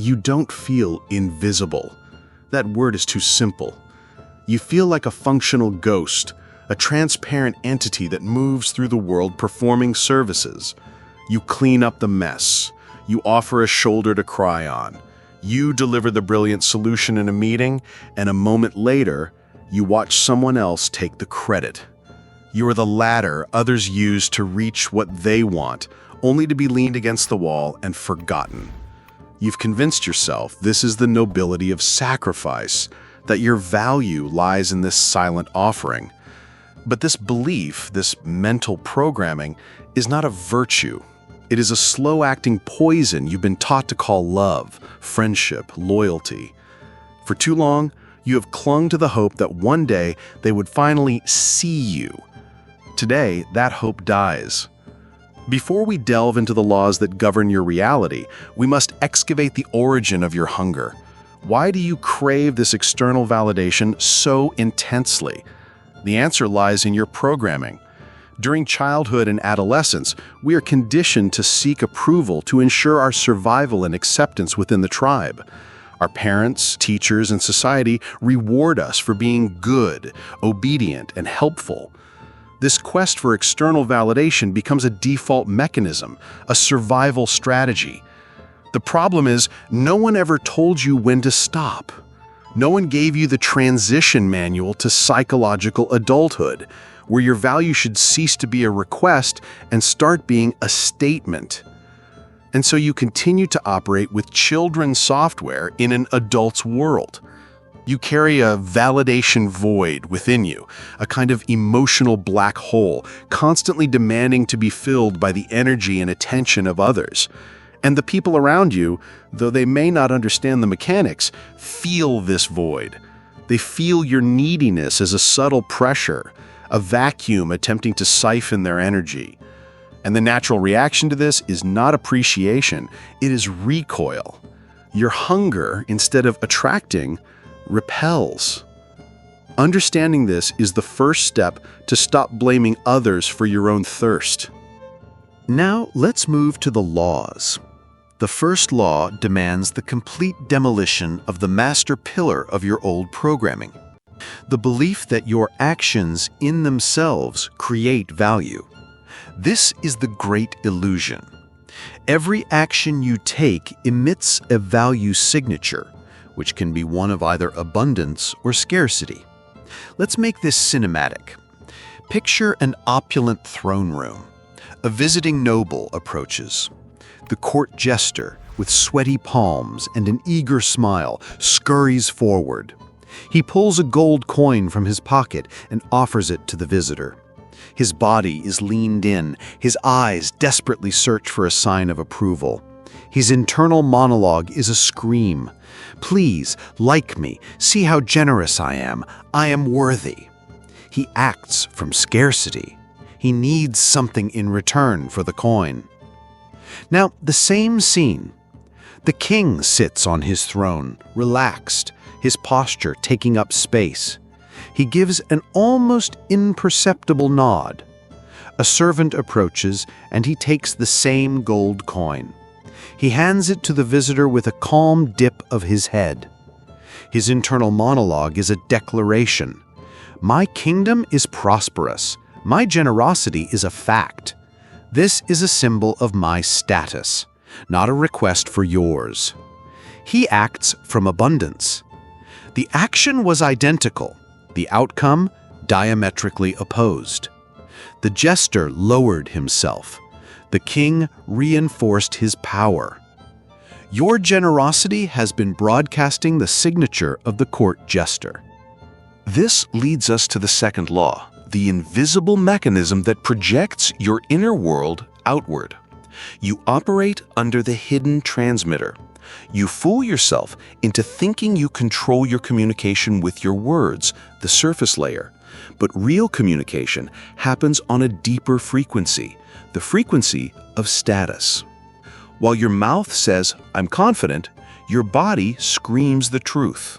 You don't feel invisible. That word is too simple. You feel like a functional ghost, a transparent entity that moves through the world performing services. You clean up the mess. You offer a shoulder to cry on. You deliver the brilliant solution in a meeting, and a moment later, you watch someone else take the credit. You are the ladder others use to reach what they want, only to be leaned against the wall and forgotten. You've convinced yourself this is the nobility of sacrifice, that your value lies in this silent offering. But this belief, this mental programming, is not a virtue. It is a slow-acting poison you've been taught to call love, friendship, loyalty. For too long, you have clung to the hope that one day they would finally see you. Today, that hope dies. Before we delve into the laws that govern your reality, we must excavate the origin of your hunger. Why do you crave this external validation so intensely? The answer lies in your programming. During childhood and adolescence, we are conditioned to seek approval to ensure our survival and acceptance within the tribe. Our parents, teachers, and society reward us for being good, obedient, and helpful. This quest for external validation becomes a default mechanism, a survival strategy. The problem is, no one ever told you when to stop. No one gave you the transition manual to psychological adulthood, where your value should cease to be a request and start being a statement. And so you continue to operate with children's software in an adult's world. You carry a validation void within you, a kind of emotional black hole, constantly demanding to be filled by the energy and attention of others. And the people around you, though they may not understand the mechanics, feel this void. They feel your neediness as a subtle pressure, a vacuum attempting to siphon their energy. And the natural reaction to this is not appreciation, it is recoil. Your hunger, instead of attracting, repels. Understanding this is the first step to stop blaming others for your own thirst. Now let's move to the laws. The first law demands the complete demolition of the master pillar of your old programming. The belief that your actions in themselves create value. This is the great illusion. Every action you take emits a value signature, which can be one of either abundance or scarcity. Let's make this cinematic. Picture an opulent throne room. A visiting noble approaches. The court jester, with sweaty palms and an eager smile, scurries forward. He pulls a gold coin from his pocket and offers it to the visitor. His body is leaned in, his eyes desperately search for a sign of approval. His internal monologue is a scream. "Please, like me, see how generous I am worthy." He acts from scarcity. He needs something in return for the coin. Now, the same scene. The king sits on his throne, relaxed, his posture taking up space. He gives an almost imperceptible nod. A servant approaches, and he takes the same gold coin. He hands it to the visitor with a calm dip of his head. His internal monologue is a declaration. "My kingdom is prosperous. My generosity is a fact. This is a symbol of my status, not a request for yours." He acts from abundance. The action was identical, the outcome diametrically opposed. The jester lowered himself. The king reinforced his power. Your generosity has been broadcasting the signature of the court jester. This leads us to the second law, the invisible mechanism that projects your inner world outward. You operate under the hidden transmitter. You fool yourself into thinking you control your communication with your words, the surface layer. But real communication happens on a deeper frequency, the frequency of status. While your mouth says, "I'm confident," your body screams the truth.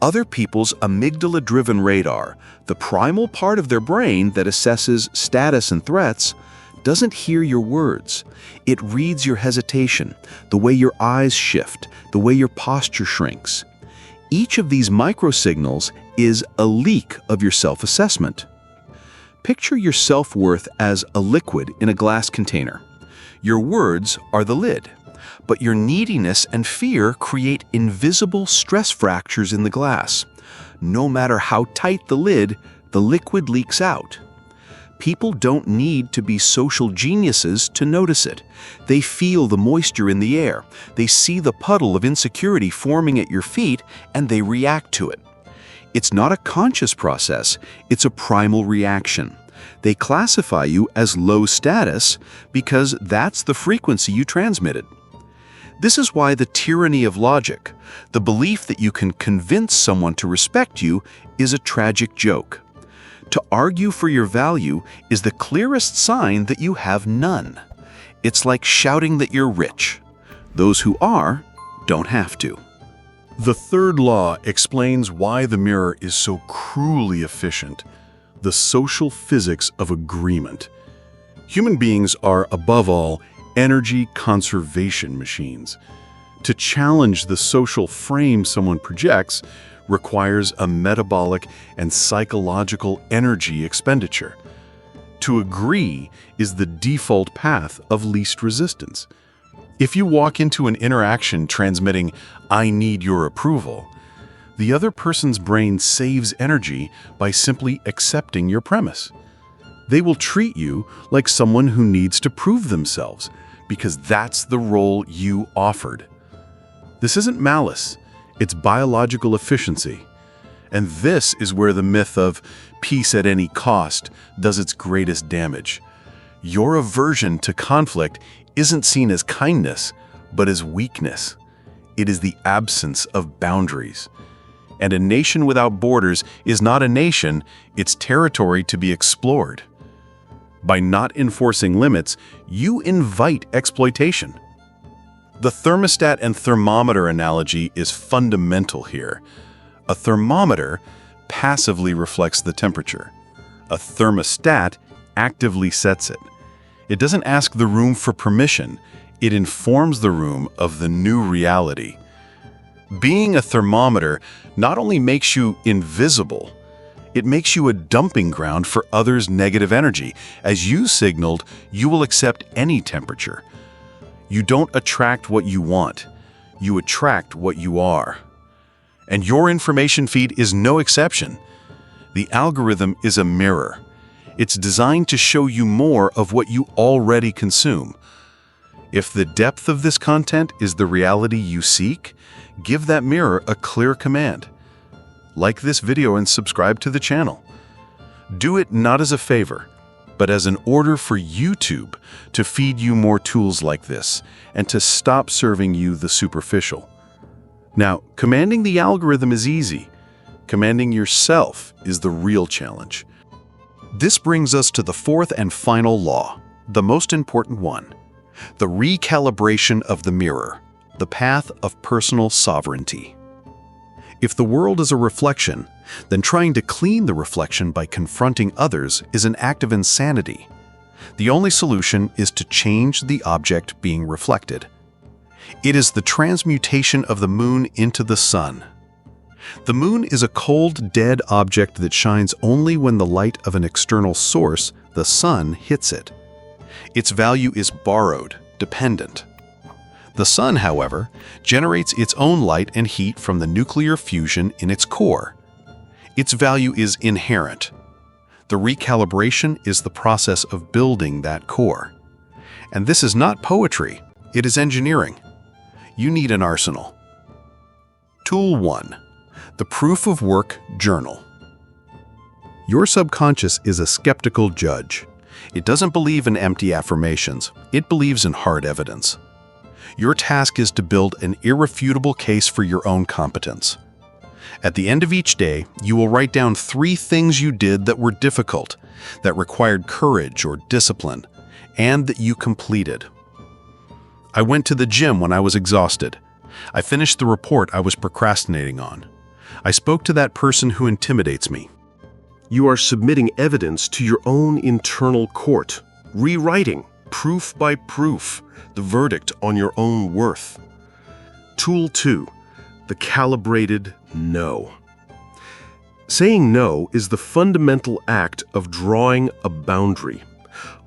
Other people's amygdala-driven radar, the primal part of their brain that assesses status and threats, doesn't hear your words. It reads your hesitation, the way your eyes shift, the way your posture shrinks. Each of these microsignals is a leak of your self-assessment. Picture your self-worth as a liquid in a glass container. Your words are the lid, but your neediness and fear create invisible stress fractures in the glass. No matter how tight the lid, the liquid leaks out. People don't need to be social geniuses to notice it. They feel the moisture in the air. They see the puddle of insecurity forming at your feet, and they react to it. It's not a conscious process, it's a primal reaction. They classify you as low status because that's the frequency you transmitted. This is why the tyranny of logic, the belief that you can convince someone to respect you, is a tragic joke. To argue for your value is the clearest sign that you have none. It's like shouting that you're rich. Those who are don't have to. The third law explains why the mirror is so cruelly efficient: the social physics of agreement. Human beings are, above all, energy conservation machines. To challenge the social frame someone projects requires a metabolic and psychological energy expenditure. To agree is the default path of least resistance. If you walk into an interaction transmitting, "I need your approval," the other person's brain saves energy by simply accepting your premise. They will treat you like someone who needs to prove themselves, because that's the role you offered. This isn't malice, it's biological efficiency. And this is where the myth of peace at any cost does its greatest damage. Your aversion to conflict isn't seen as kindness, but as weakness. It is the absence of boundaries. And a nation without borders is not a nation, it's territory to be explored. By not enforcing limits, you invite exploitation. The thermostat and thermometer analogy is fundamental here. A thermometer passively reflects the temperature. A thermostat actively sets it. It doesn't ask the room for permission, it informs the room of the new reality. Being a thermometer not only makes you invisible, it makes you a dumping ground for others' negative energy. As you signaled, you will accept any temperature. You don't attract what you want, you attract what you are. And your information feed is no exception. The algorithm is a mirror. It's designed to show you more of what you already consume. If the depth of this content is the reality you seek, give that mirror a clear command. Like this video and subscribe to the channel. Do it not as a favor, but as an order for YouTube to feed you more tools like this and to stop serving you the superficial. Now, commanding the algorithm is easy. Commanding yourself is the real challenge. This brings us to the fourth and final law, the most important one: the recalibration of the mirror, the path of personal sovereignty. If the world is a reflection, then trying to clean the reflection by confronting others is an act of insanity. The only solution is to change the object being reflected. It is the transmutation of the moon into the sun. The moon is a cold, dead object that shines only when the light of an external source, the sun, hits it. Its value is borrowed, dependent. The sun, however, generates its own light and heat from the nuclear fusion in its core. Its value is inherent. The recalibration is the process of building that core. And this is not poetry, it is engineering. You need an arsenal. Tool 1. The Proof of Work Journal. Your subconscious is a skeptical judge. It doesn't believe in empty affirmations, it believes in hard evidence. Your task is to build an irrefutable case for your own competence. At the end of each day, you will write down 3 things you did that were difficult, that required courage or discipline, and that you completed. I went to the gym when I was exhausted. I finished the report I was procrastinating on. I spoke to that person who intimidates me. You are submitting evidence to your own internal court. rewriting, proof by proof, the verdict on your own worth. Tool 2, the calibrated no. Saying no is the fundamental act of drawing a boundary.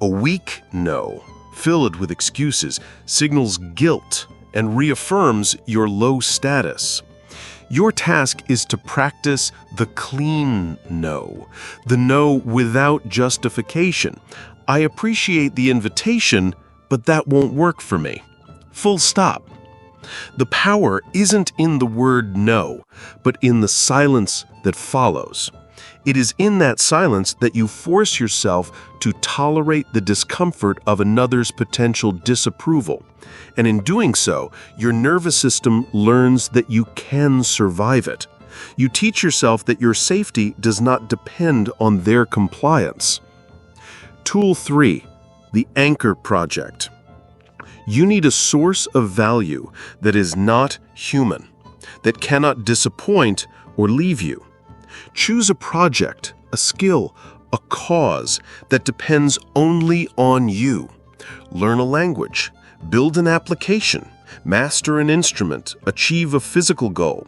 A weak no, filled with excuses, signals guilt and reaffirms your low status. Your task is to practice the clean no, the no without justification. I appreciate the invitation, but that won't work for me. Full stop. The power isn't in the word no, but in the silence that follows. It is in that silence that you force yourself to tolerate the discomfort of another's potential disapproval. And in doing so, your nervous system learns that you can survive it. You teach yourself that your safety does not depend on their compliance. Tool 3, the anchor project. You need a source of value that is not human, that cannot disappoint or leave you. Choose a project, a skill, a cause that depends only on you. Learn a language, build an application, master an instrument, achieve a physical goal.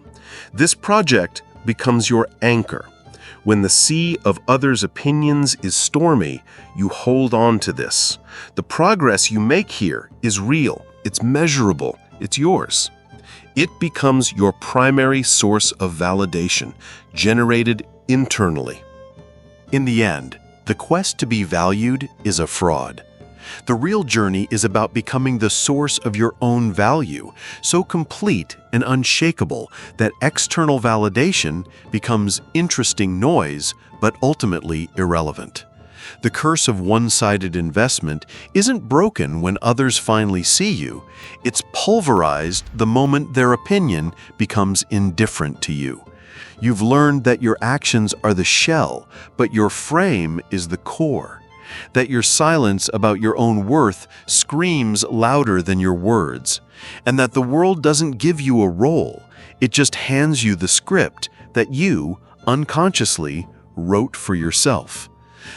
This project becomes your anchor. When the sea of others' opinions is stormy, you hold on to this. The progress you make here is real, it's measurable, it's yours. It becomes your primary source of validation, generated internally. In the end, the quest to be valued is a fraud. The real journey is about becoming the source of your own value, so complete and unshakable that external validation becomes interesting noise, but ultimately irrelevant. The curse of one-sided investment isn't broken when others finally see you. It's pulverized the moment their opinion becomes indifferent to you. You've learned that your actions are the shell, but your frame is the core. That your silence about your own worth screams louder than your words, and that the world doesn't give you a role, it just hands you the script that you, unconsciously, wrote for yourself.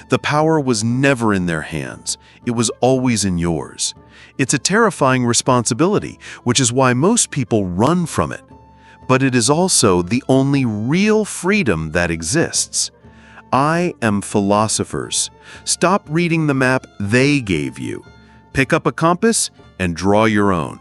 The power was never in their hands, it was always in yours. It's a terrifying responsibility, which is why most people run from it. But it is also the only real freedom that exists. I am philosophers. Stop reading the map they gave you. Pick up a compass and draw your own.